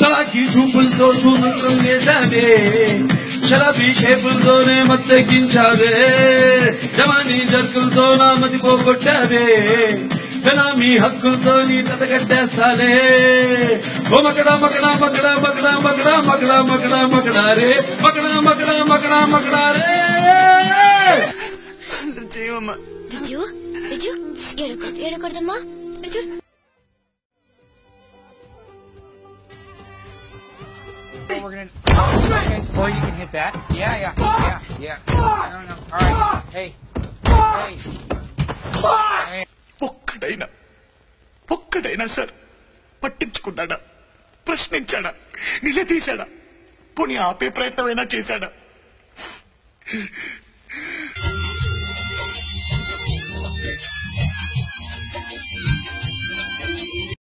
చలాకి చూపులతో చూమంత్రం చేశావే, షరాబీ షేపులతోనే మత్తెక్కించావే, జవానీ జర్కులతో నా మతి పోగొట్టావే, బెనామీ హక్కులతో నీ కథ కట్టేస్తాలే. ఓ మకడా మకడా మకడా మకడా మకడా మకడా మకడా మకడా రే, మకడా మకడా మకడా మకడా రే. చేయమ్మా. రిజు రిజు ఏడకూడదమ్మా. రిజు Oh, you can hit that. Yeah. I don't know. All right. Hey. ఒక్కడైనా సార్ పట్టించుకున్నాడా, ప్రశ్నించాడా, నిలదీశాడా, పోనీ ఆపే ప్రయత్నమైనా చేశాడా?